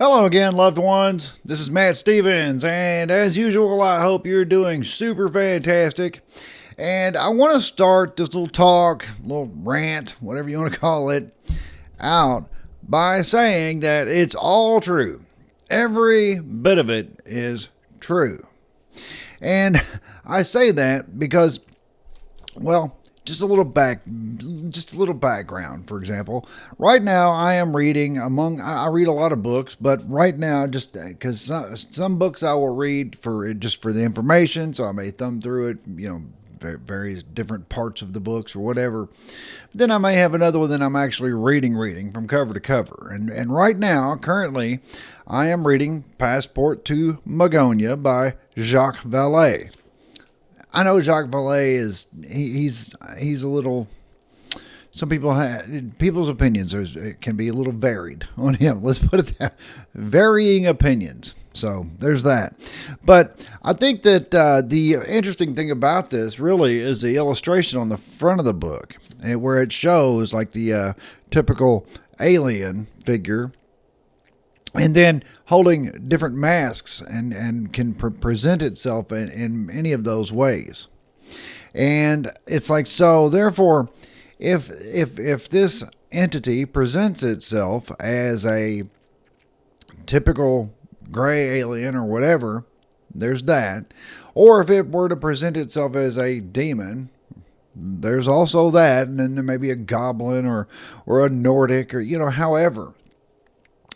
Hello again, loved ones. This is Matt Stevens, and as usual, I hope you're doing super fantastic. And I want to start this little talk, little rant, whatever you want to call it, out by saying that it's all true. Every bit of it is true. And I say that because, well, just a little background. For example, right now I am reading I read a lot of books, but right now, just because some books I will read for the information, so I may thumb through it, various different parts of the books or whatever. Then I may have another one that I'm actually reading from cover to cover. And right now, currently, I am reading Passport to Magonia by Jacques Vallée. I know Jacques Vallée he's a little. Some people's opinions can be a little varied on him. Let's put it that, varying opinions. So there's that. But I think that the interesting thing about this really is the illustration on the front of the book, where it shows like the typical alien figure, and then holding different masks and can present itself in any of those ways. And it's like, so therefore, if this entity presents itself as a typical gray alien or whatever, there's that. Or if it were to present itself as a demon, there's also that. And then there may be a goblin or a Nordic or, however.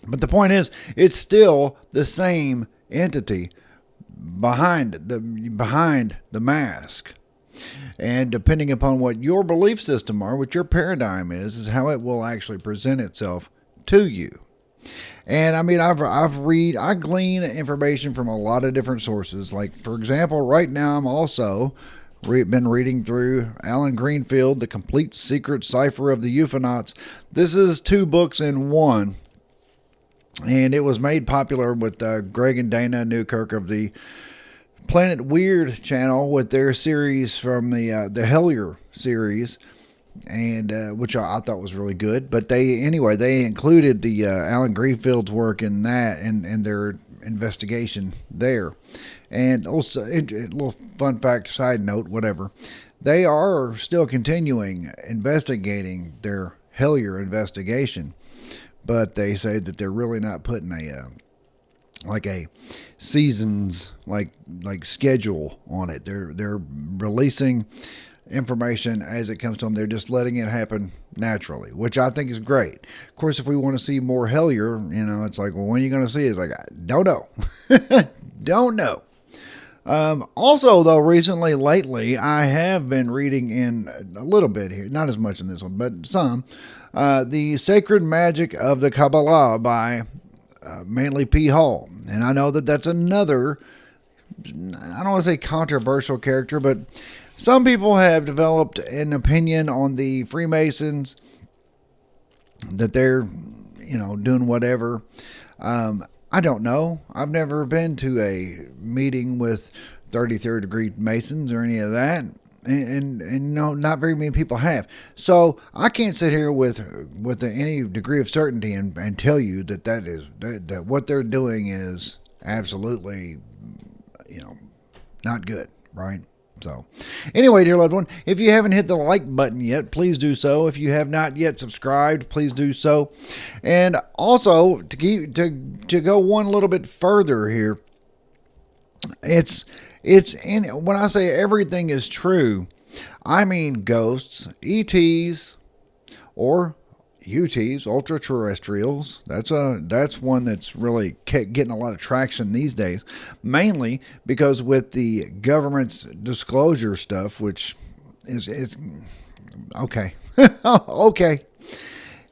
But the point is, it's still the same entity behind the mask. And depending upon what your belief system are, what your paradigm is how it will actually present itself to you. And I mean, I glean information from a lot of different sources. Like, for example, right now I'm also been reading through Alan Greenfield, The Complete Secret Cipher of the UFOnauts. This is 2 books in one. And it was made popular with Greg and Dana Newkirk of the Planet Weird channel with their series from the Hellier series, and which I thought was really good. But they included the Alan Greenfield's work in that and their investigation there. And also, a little fun fact, side note, whatever, they are still continuing investigating their Hellier investigation. But they say that they're really not putting a seasons like schedule on it. They're releasing information as it comes to them. They're just letting it happen naturally, which I think is great. Of course, if we want to see more Hellier, it's like, well, when are you going to see it? It's like, I don't know. Don't know. Also, though, lately, I have been reading in a little bit here, not as much in this one, but some, The Sacred Magic of the Kabbalah by Manly P. Hall. And I know that that's another, I don't want to say controversial character, but some people have developed an opinion on the Freemasons that they're, doing whatever. I don't know. I've never been to a meeting with 33rd degree Masons or any of that. And no, not very many people have. So I can't sit here with any degree of certainty and tell you that what they're doing is absolutely, not good, right? So, anyway, dear loved one, if you haven't hit the like button yet, please do so. If you have not yet subscribed, please do so. And also, to go one little bit further here, when I say everything is true, I mean ghosts, ETs, or UTs, ultra terrestrials. That's one that's really getting a lot of traction these days, mainly because with the government's disclosure stuff, which is okay. Okay.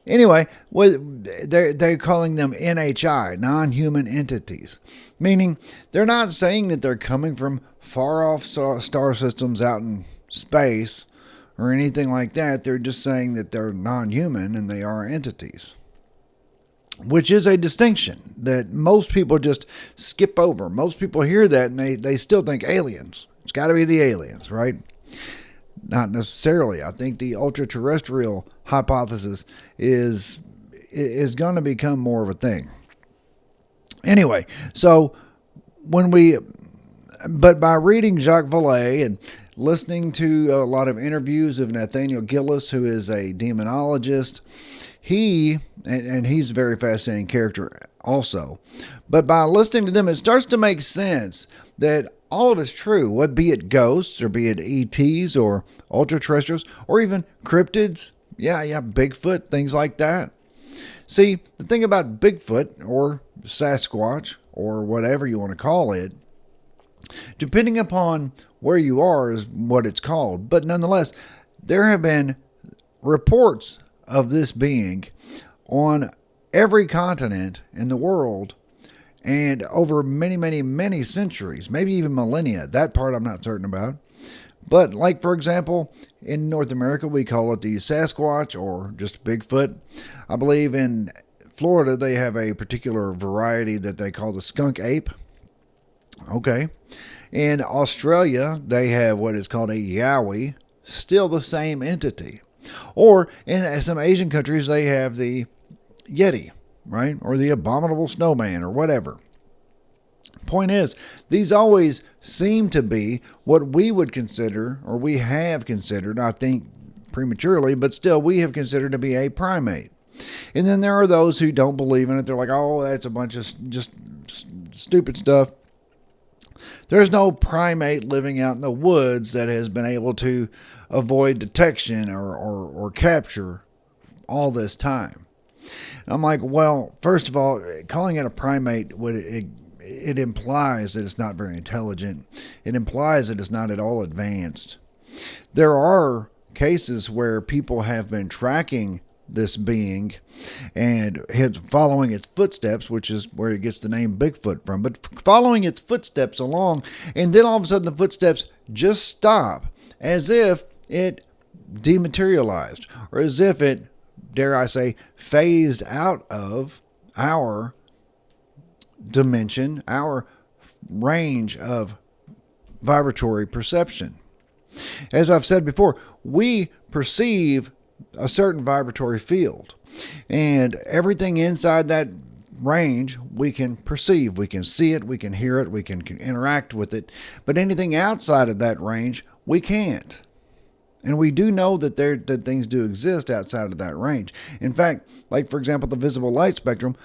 Anyway, they're calling them NHI, non-human entities, meaning they're not saying that they're coming from far-off star systems out in space or anything like that. They're just saying that they're non-human and they are entities, which is a distinction that most people just skip over. Most people hear that and they still think aliens. It's got to be the aliens, right? Not necessarily. I think the ultra-terrestrial hypothesis is going to become more of a thing. Anyway, so when we, but by reading Jacques Vallée and listening to a lot of interviews of Nathaniel Gillis, who is a demonologist, and he's a very fascinating character also. But by listening to them, it starts to make sense that all of it's true, what be it ghosts or be it ETs or ultra terrestrials or even cryptids. Yeah, Bigfoot, things like that. See, the thing about Bigfoot or Sasquatch or whatever you want to call it, depending upon where you are is what it's called. But nonetheless, there have been reports of this being on every continent in the world and over many, many, many centuries, maybe even millennia. That part I'm not certain about. But like, for example, in North America, we call it the Sasquatch or just Bigfoot. I believe in Florida, they have a particular variety that they call the skunk ape. Okay. In Australia, they have what is called a yowie, still the same entity. Or in some Asian countries, they have the Yeti, right? Or the abominable snowman or whatever. Point is, these always seem to be what we would consider, or we have considered, I think prematurely, but still we have considered to be a primate. And then there are those who don't believe in it. They're like, oh, that's a bunch of just stupid stuff. There's no primate living out in the woods that has been able to avoid detection or capture all this time. I'm like, well, first of all, calling it a primate, it implies that it's not very intelligent. It implies that it's not at all advanced. There are cases where people have been tracking this being and following its footsteps, which is where it gets the name Bigfoot from, but following its footsteps along, and then all of a sudden the footsteps just stop as if it dematerialized, or as if it, dare I say, phased out of our dimension, our range of vibratory perception. As I've said before, we perceive a certain vibratory field, and everything inside that range we can perceive. We can see it, we can hear it, we can interact with it, but anything outside of that range we can't. And we do know that that things do exist outside of that range. In fact, like for example, the visible light spectrum,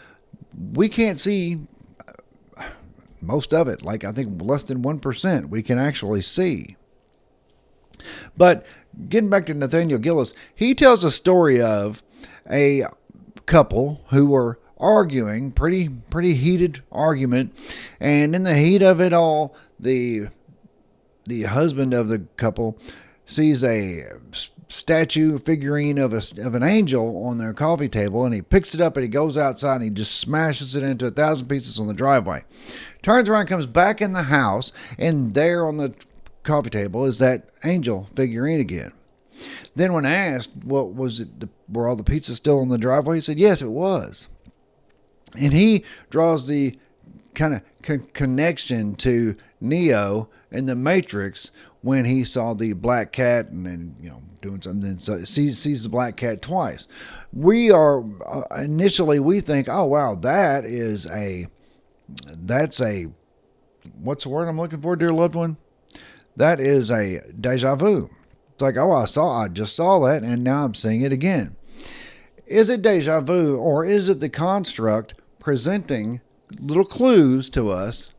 we can't see most of it. Like I think less than 1% we can actually see. But getting back to Nathaniel Gillis, he tells a story of a couple who were arguing, pretty heated argument, and in the heat of it all, the husband of the couple sees a statue figurine of an angel on their coffee table, and he picks it up and he goes outside and he just smashes it into 1,000 pieces on the driveway. Turns around, comes back in the house, and there on the coffee table is that angel figurine again. Then when asked, what was it, were all the pizzas still in the driveway? He said, yes, it was. And he draws the kind of connection to Neo in the Matrix when he saw the black cat and then, doing something, so sees the black cat twice. We are, initially we think, oh wow, that's a, what's the word I'm looking for, dear loved one? That is a deja vu. It's like, oh, I just saw that and now I'm seeing it again. Is it deja vu, or is it the construct presenting little clues to us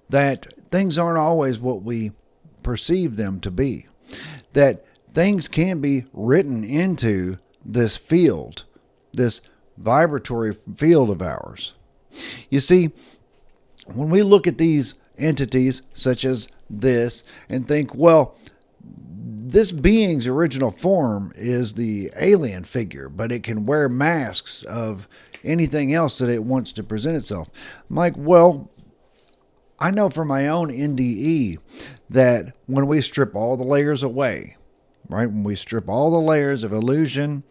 that things aren't always what we perceive them to be? That things can be written into this field, this vibratory field of ours. You see, when we look at these entities such as this and think, well, this being's original form is the alien figure, but it can wear masks of anything else that it wants to present itself. I'm like, well, I know from my own NDE that when we strip all the layers away, right, when we strip all the layers of illusion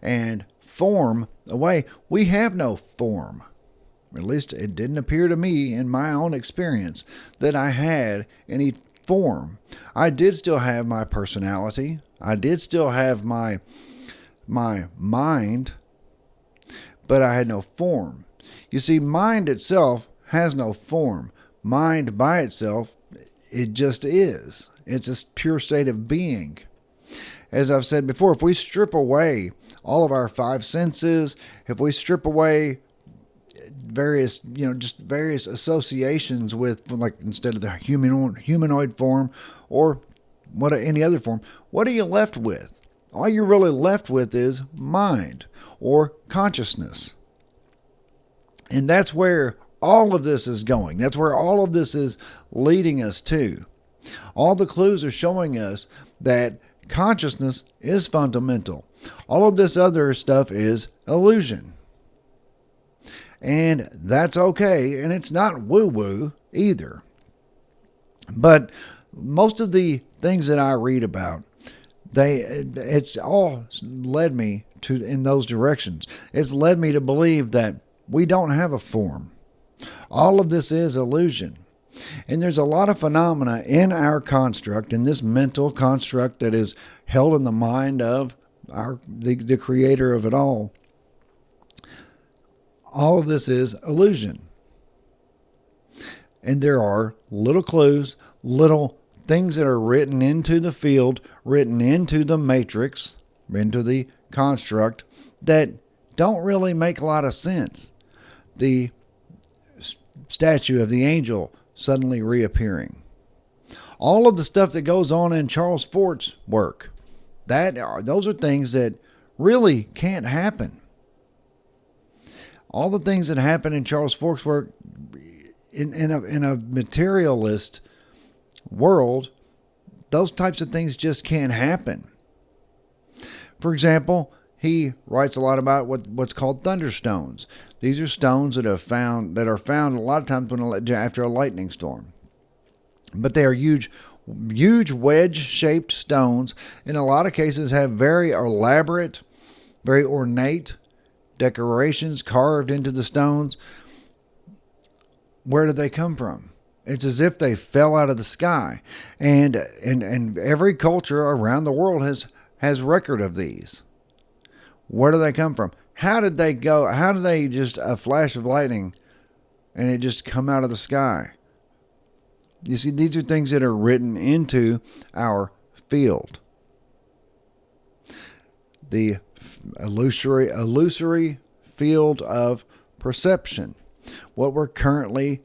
and form away, we have no form. At least it didn't appear to me in my own experience that I had any form. I did still have my personality. I did still have my mind, but I had no form. You see, mind itself has no form. Mind by itself, it just is. It's a pure state of being. As I've said before, if we strip away all of our five senses, if we strip away various, just various associations with, like, instead of the humanoid form or any other form, what are you left with? All you're really left with is mind or consciousness. And that's where all of this is going. That's where all of this is leading us to. All the clues are showing us that consciousness is fundamental. All of this other stuff is illusion. And that's okay, and it's not woo-woo either. But most of the things that I read about, it's all led me to in those directions. It's led me to believe that we don't have a form. All of this is illusion. And there's a lot of phenomena in our construct, in this mental construct that is held in the mind of the creator of it all. All of this is illusion. And there are little clues, little things that are written into the field, written into the matrix, into the construct, that don't really make a lot of sense. The statue of the angel suddenly reappearing. All of the stuff that goes on in Charles Fort's work, those are things that really can't happen. All the things that happen in Charles Fort's work in a materialist world, those types of things just can't happen. For example, he writes a lot about what's called thunderstones. These are stones that are found a lot of times after a lightning storm. But they are huge wedge-shaped stones. In a lot of cases, have very elaborate, very ornate decorations carved into the stones. Where did they come from? It's as if they fell out of the sky. And every culture around the world has record of these. Where do they come from? How did they go? How did they just a flash of lightning and it just come out of the sky? You see, these are things that are written into our field. The illusory field of perception. What we're currently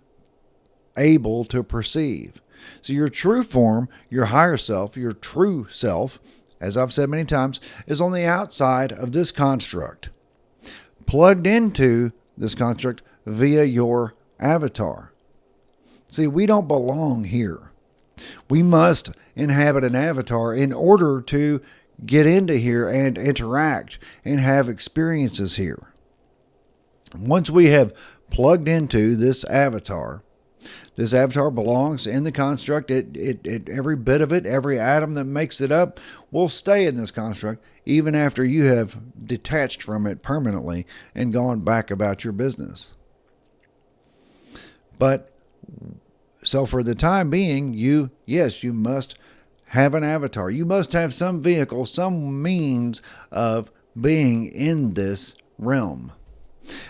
able to perceive. So your true form, your higher self, your true self, as I've said many times, is on the outside of this construct, plugged into this construct via your avatar. See, we don't belong here. We must inhabit an avatar in order to get into here and interact and have experiences here. Once we have plugged into this avatar belongs in the construct. Every bit of it, every atom that makes it up will stay in this construct even after you have detached from it permanently and gone back about your business. But so for the time being, you must have an avatar. You must have some vehicle, some means of being in this realm.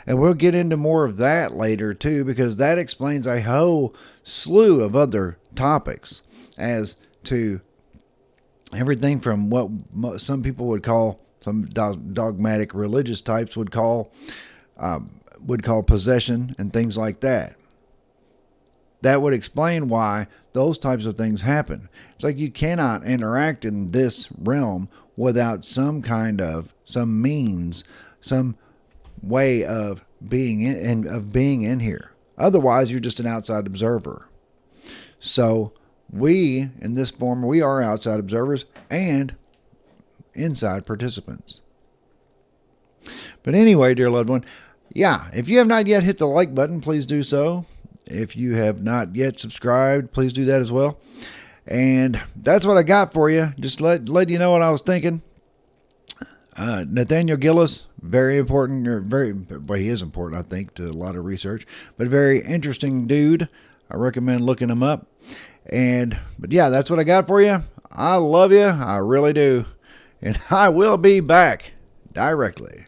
And we'll get into more of that later too, because that explains a whole slew of other topics as to everything from what some people would call, some dogmatic religious types would call possession and things like that. That would explain why those types of things happen. It's like you cannot interact in this realm without some means, some way of being in here. Otherwise, you're just an outside observer. So we, in this form, we are outside observers and inside participants. But anyway, dear loved one, if you have not yet hit the like button, please do so. If you have not yet subscribed, please do that as well. And that's what I got for you. Just let you know what I was thinking. Nathaniel Gillis, very important, he is important, I think, to a lot of research, but a very interesting dude. I recommend looking him up. But that's what I got for you. I love you. I really do. And I will be back directly.